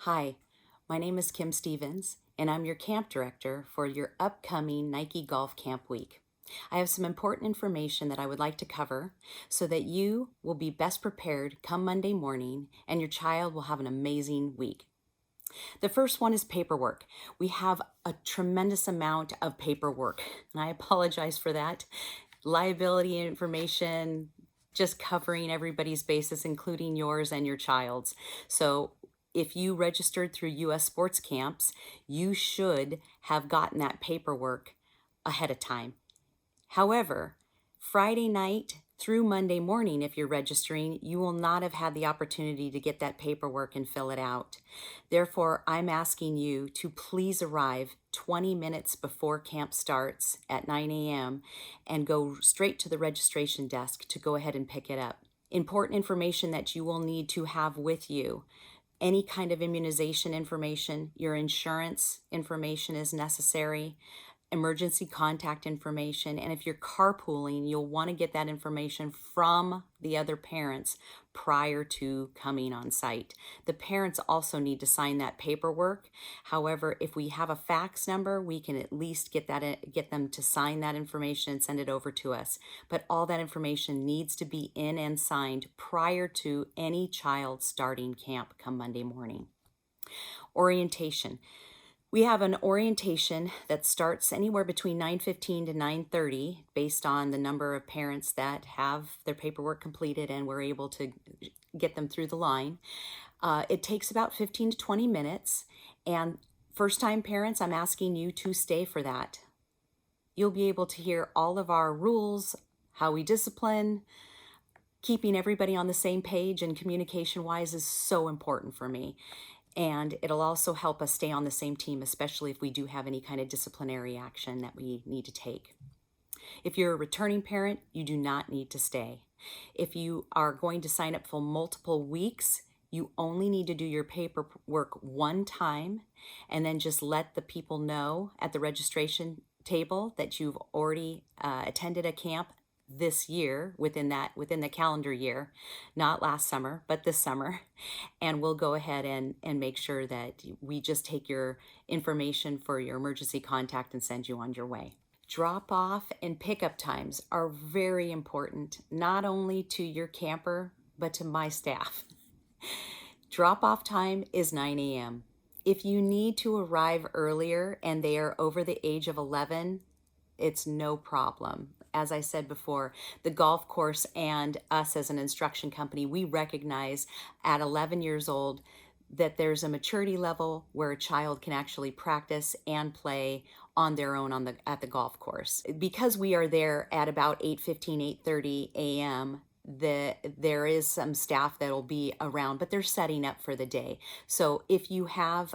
Hi, my name is Kim Stevens, and I'm your camp director for your upcoming Nike Golf Camp Week. I have some important information that I would like to cover so that you will be best prepared come Monday morning and your child will have an amazing week. The first one is paperwork. We have a tremendous amount of paperwork, and I apologize for that. Liability information, just covering everybody's bases, including yours and your child's. So if you registered through US Sports Camps, you should have gotten that paperwork ahead of time. However, Friday night through Monday morning, if you're registering, you will not have had the opportunity to get that paperwork and fill it out. Therefore, I'm asking you to please arrive 20 minutes before camp starts at 9 a.m. and go straight to the registration desk to go ahead and pick it up. Important information that you will need to have with you: any kind of immunization information, your insurance information is necessary, emergency contact information, and if you're carpooling, you'll want to get that information from the other parents prior to coming on site. The parents also need to sign that paperwork. However, if we have a fax number, we can at least get them to sign that information and send it over to us. But all that information needs to be in and signed prior to any child starting camp come Monday morning. Orientation. We have an orientation that starts anywhere between 9:15 to 9:30 based on the number of parents that have their paperwork completed and we're able to get them through the line. It takes about 15 to 20 minutes, and first-time parents, I'm asking you to stay for that. You'll be able to hear all of our rules, how we discipline. Keeping everybody on the same page and communication-wise is so important for me. And it'll also help us stay on the same team, especially if we do have any kind of disciplinary action that we need to take. If you're a returning parent, you do not need to stay. If you are going to sign up for multiple weeks, you only need to do your paperwork one time and then just let the people know at the registration table that you've already attended a camp this year within the calendar year, not last summer, but this summer. And we'll go ahead and make sure that we just take your information for your emergency contact and send you on your way. Drop off and pickup times are very important, not only to your camper, but to my staff. Drop off time is 9 a.m. If you need to arrive earlier and they are over the age of 11, it's no problem. As I said before, the golf course and us as an instruction company, we recognize at 11 years old that there's a maturity level where a child can actually practice and play on their own at the golf course. Because we are there at about 8:15, 8:30 a.m., there is some staff that'll be around, but they're setting up for the day. So if you have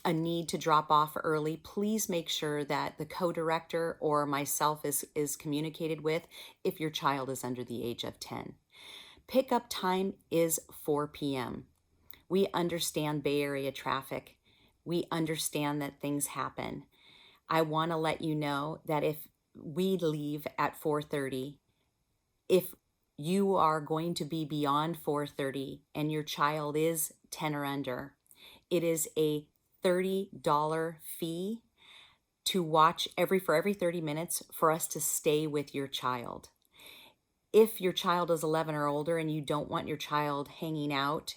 a need to drop off early, please make sure that the co-director or myself is communicated with if your child is under the age of 10. Pickup time is 4 p.m. We understand Bay Area traffic. We understand that things happen. I want to let you know that if we leave at 4:30, if you are going to be beyond 4:30 and your child is 10 or under, it is a $30 fee to watch for every 30 minutes for us to stay with your child. If your child is 11 or older and you don't want your child hanging out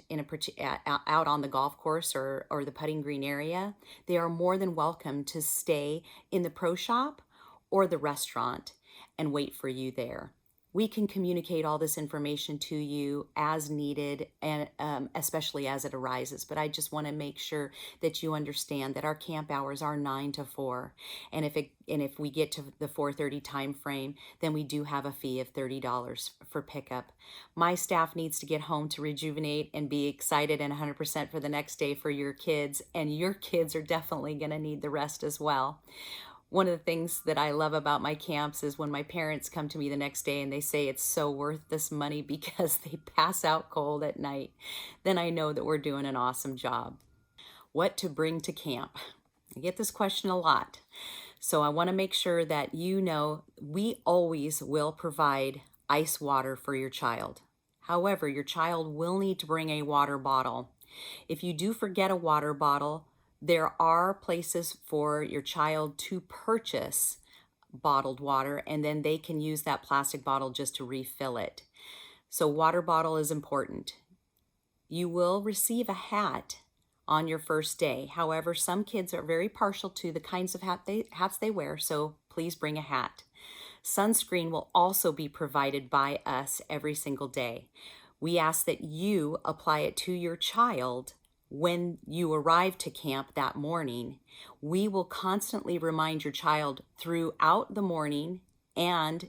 out on the golf course or the putting green area, they are more than welcome to stay in the pro shop or the restaurant and wait for you there. We can communicate all this information to you as needed, and especially as it arises. But I just want to make sure that you understand that our camp hours are 9 to 4, and if we get to the 4:30 time frame, then we do have a fee of $30 for pickup. My staff needs to get home to rejuvenate and be excited and 100% for the next day for your kids, and your kids are definitely going to need the rest as well. One of the things that I love about my camps is when my parents come to me the next day and they say it's so worth this money because they pass out cold at night, then I know that we're doing an awesome job. What to bring to camp? I get this question a lot. So I want to make sure that you know we always will provide ice water for your child. However, your child will need to bring a water bottle. If you do forget a water bottle, there are places for your child to purchase bottled water, and then they can use that plastic bottle just to refill it. So water bottle is important. You will receive a hat on your first day. However, some kids are very partial to the kinds of hats they wear, so please bring a hat. Sunscreen will also be provided by us every single day. We ask that you apply it to your child when you arrive to camp that morning. We will constantly remind your child throughout the morning and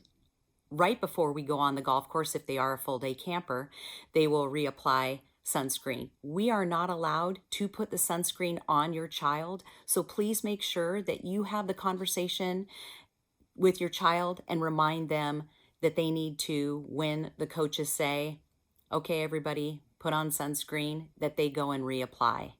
right before we go on the golf course. If they are a full day camper, they will reapply sunscreen. We are not allowed to put the sunscreen on your child, so please make sure that you have the conversation with your child and remind them that they need to, when the coaches say, okay, everybody, put on sunscreen, that they go and reapply.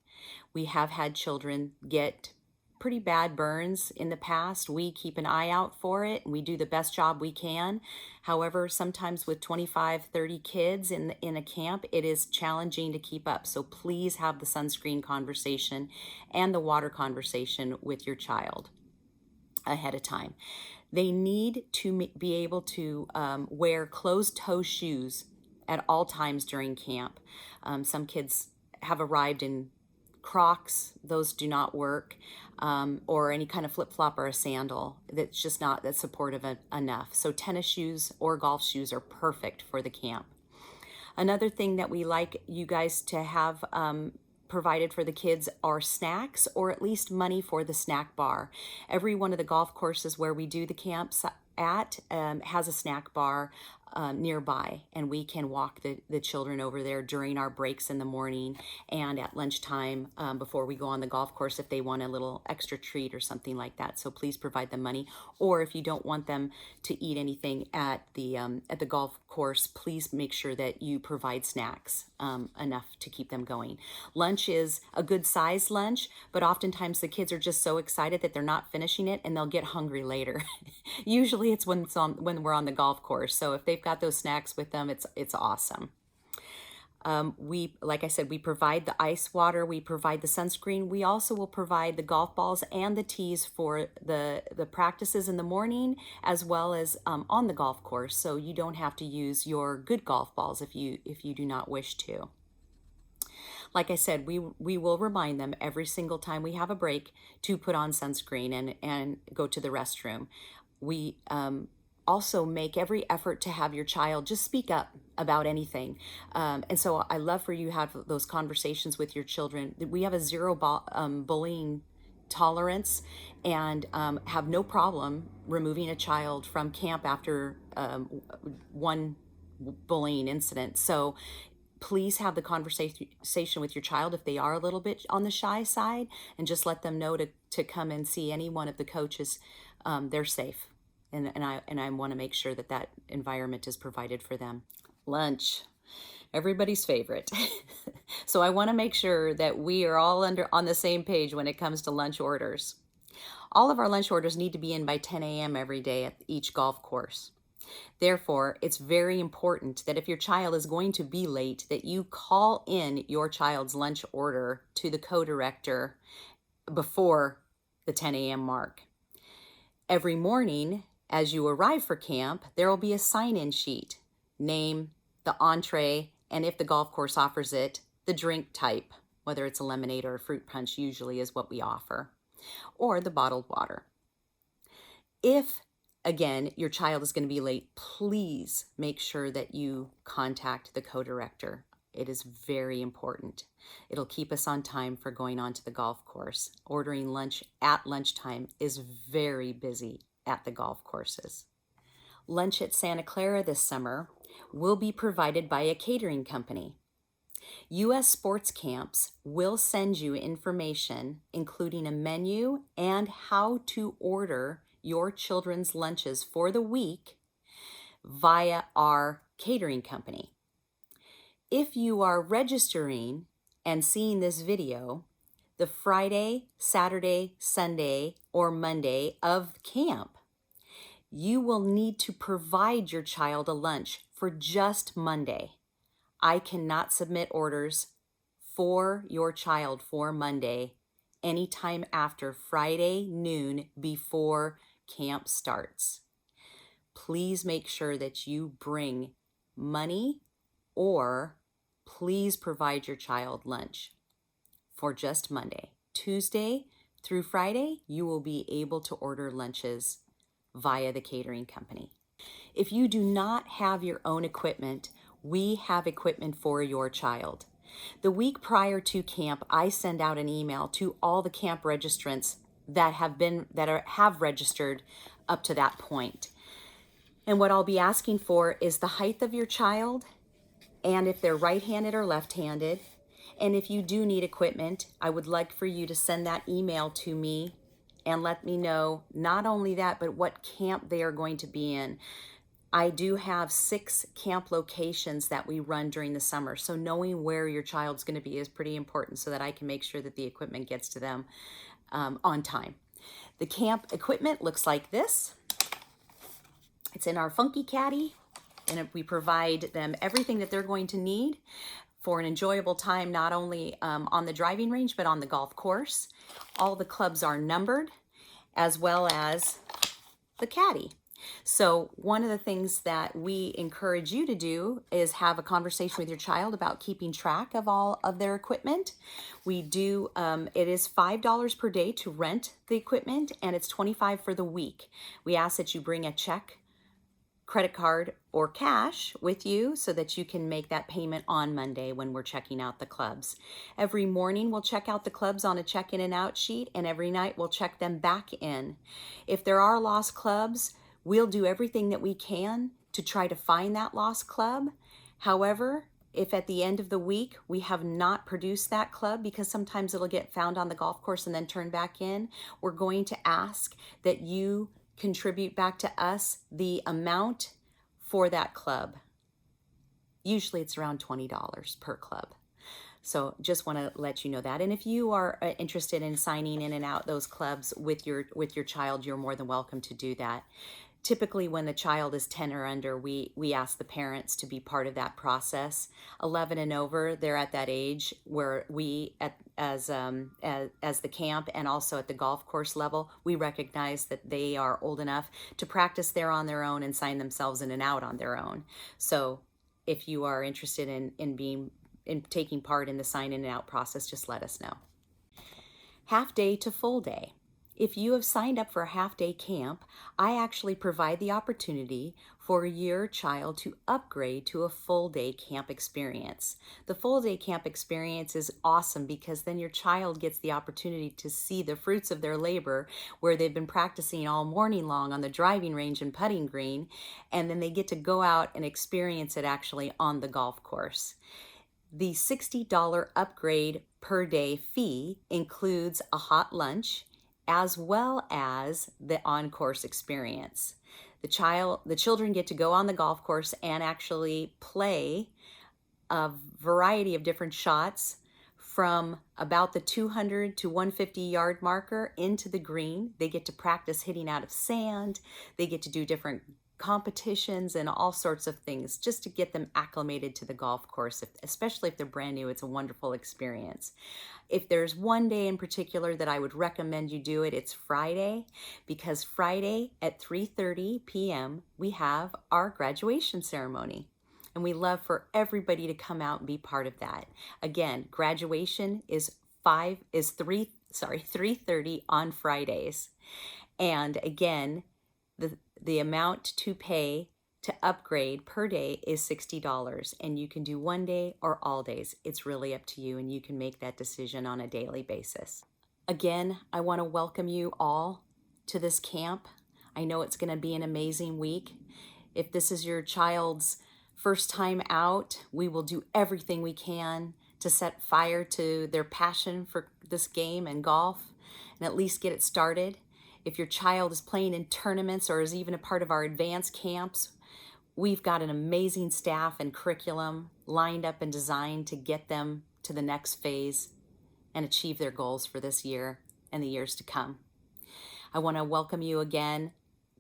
We have had children get pretty bad burns in the past. We keep an eye out for it, and we do the best job we can. However, sometimes with 25, 30 kids in a camp, it is challenging to keep up. So please have the sunscreen conversation and the water conversation with your child ahead of time. They need to be able to wear closed-toe shoes at all times during camp. Some kids have arrived in Crocs. Those do not work, or any kind of flip-flop or a sandal that's just not that supportive enough. So tennis shoes or golf shoes are perfect for the camp. Another thing that we like you guys to have provided for the kids are snacks, or at least money for the snack bar. Every one of the golf courses where we do the camps at has a snack bar nearby, and we can walk the children over there during our breaks in the morning and at lunchtime before we go on the golf course if they want a little extra treat or something like that. So please provide them money, or if you don't want them to eat anything at the golf course, please make sure that you provide snacks enough to keep them going. Lunch is a good size lunch, but oftentimes the kids are just so excited that they're not finishing it and they'll get hungry later. Usually it's when we're on the golf course. So if they've got those snacks with them, it's awesome. Like I said, we provide the ice water, we provide the sunscreen. We also will provide the golf balls and the tees for the practices in the morning, as well as on the golf course. So you don't have to use your good golf balls if you do not wish to. Like I said, we will remind them every single time we have a break to put on sunscreen and go to the restroom. We also make every effort to have your child just speak up about anything. And so I love for you to have those conversations with your children. We have a zero bullying tolerance, and have no problem removing a child from camp after one bullying incident. So please have the conversation with your child if they are a little bit on the shy side, and just let them know to come and see any one of the coaches. They're safe. And I want to make sure that environment is provided for them. Lunch, everybody's favorite. So I want to make sure that we are all on the same page when it comes to lunch orders. All of our lunch orders need to be in by 10 a.m. every day at each golf course. Therefore, it's very important that if your child is going to be late, that you call in your child's lunch order to the co-director before the 10 a.m. mark. Every morning, as you arrive for camp, there will be a sign-in sheet, name, the entree, and if the golf course offers it, the drink type, whether it's a lemonade or a fruit punch usually is what we offer, or the bottled water. If, again, your child is going to be late, please make sure that you contact the co-director. It is very important. It'll keep us on time for going on to the golf course. Ordering lunch at lunchtime is very busy at the golf courses. Lunch at Santa Clara this summer will be provided by a catering company. U.S. sports camps will send you information, including a menu and how to order your children's lunches for the week via our catering company. If you are registering and seeing this video, the Friday, Saturday, Sunday, or Monday of camp, you will need to provide your child a lunch for just Monday. I cannot submit orders for your child for Monday, anytime after Friday noon before camp starts. Please make sure that you bring money, or please provide your child lunch for just Monday. Tuesday through Friday, you will be able to order lunches via the catering company. If you do not have your own equipment, we have equipment for your child. The week prior to camp, I send out an email to all the camp registrants that have registered up to that point. And what I'll be asking for is the height of your child, and if they're right-handed or left-handed. And if you do need equipment, I would like for you to send that email to me and let me know not only that, but what camp they are going to be in. I do have 6 camp locations that we run during the summer, so knowing where your child's going to be is pretty important so that I can make sure that the equipment gets to them on time. The camp equipment looks like this. It's in our funky caddy, and we provide them everything that they're going to need for an enjoyable time, not only on the driving range, but on the golf course. All the clubs are numbered, as well as the caddy. So one of the things that we encourage you to do is have a conversation with your child about keeping track of all of their equipment. We do, it is $5 per day to rent the equipment, and it's $25 for the week. We ask that you bring a check, credit card, or cash with you so that you can make that payment on Monday when we're checking out the clubs. Every morning we'll check out the clubs on a check-in and out sheet, and every night we'll check them back in. If there are lost clubs, we'll do everything that we can to try to find that lost club. However, if at the end of the week we have not produced that club, because sometimes it'll get found on the golf course and then turned back in, we're going to ask that you contribute back to us the amount for that club. Usually it's around $20 per club. So just want to let you know that. And if you are interested in signing in and out those clubs with your child, you're more than welcome to do that. Typically when the child is 10 or under, we ask the parents to be part of that process. 11 and over, they're at that age where we, as the camp and also at the golf course level, we recognize that they are old enough to practice there on their own and sign themselves in and out on their own. So if you are interested in taking part in the sign in and out process, just let us know. Half day to full day. If you have signed up for a half-day camp, I actually provide the opportunity for your child to upgrade to a full-day camp experience. The full-day camp experience is awesome because then your child gets the opportunity to see the fruits of their labor where they've been practicing all morning long on the driving range and putting green, and then they get to go out and experience it actually on the golf course. The $60 upgrade per day fee includes a hot lunch, as well as the on-course experience. The children get to go on the golf course and actually play a variety of different shots from about the 200 to 150 yard marker into the green. They get to practice hitting out of sand. They get to do different competitions and all sorts of things just to get them acclimated to the golf course. Especially if they're brand new, it's a wonderful experience. If there's one day in particular that I would recommend you do it, it's Friday, because Friday at 3:30 p.m. we have our graduation ceremony. And we love for everybody to come out and be part of that. Again, graduation is 3:30 on Fridays. And again, the amount to pay to upgrade per day is $60, and you can do one day or all days. It's really up to you, and you can make that decision on a daily basis. Again, I want to welcome you all to this camp. I know it's going to be an amazing week. If this is your child's first time out, we will do everything we can to set fire to their passion for this game and golf and at least get it started. If your child is playing in tournaments or is even a part of our advanced camps, we've got an amazing staff and curriculum lined up and designed to get them to the next phase and achieve their goals for this year and the years to come. I want to welcome you again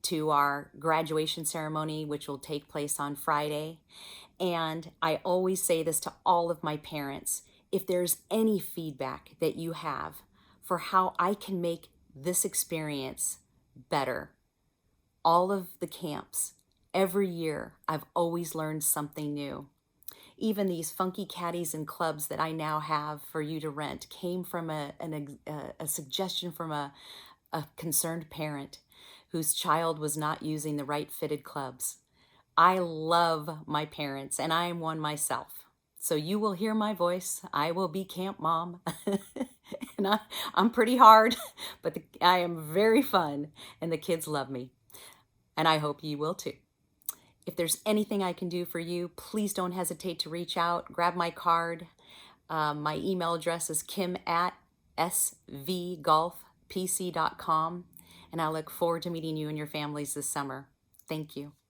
to our graduation ceremony, which will take place on Friday. And I always say this to all of my parents: If there's any feedback that you have for how I can make this experience better, all of the camps, every year, I've always learned something new. Even these funky caddies and clubs that I now have for you to rent came from a suggestion from a concerned parent whose child was not using the right fitted clubs. I love my parents, and I am one myself. So you will hear my voice. I will be camp mom. And I'm pretty hard, but I am very fun, and the kids love me. And I hope you will too. If there's anything I can do for you, please don't hesitate to reach out. Grab my card. My email address is kim@svgolfpc.com. And I look forward to meeting you and your families this summer. Thank you.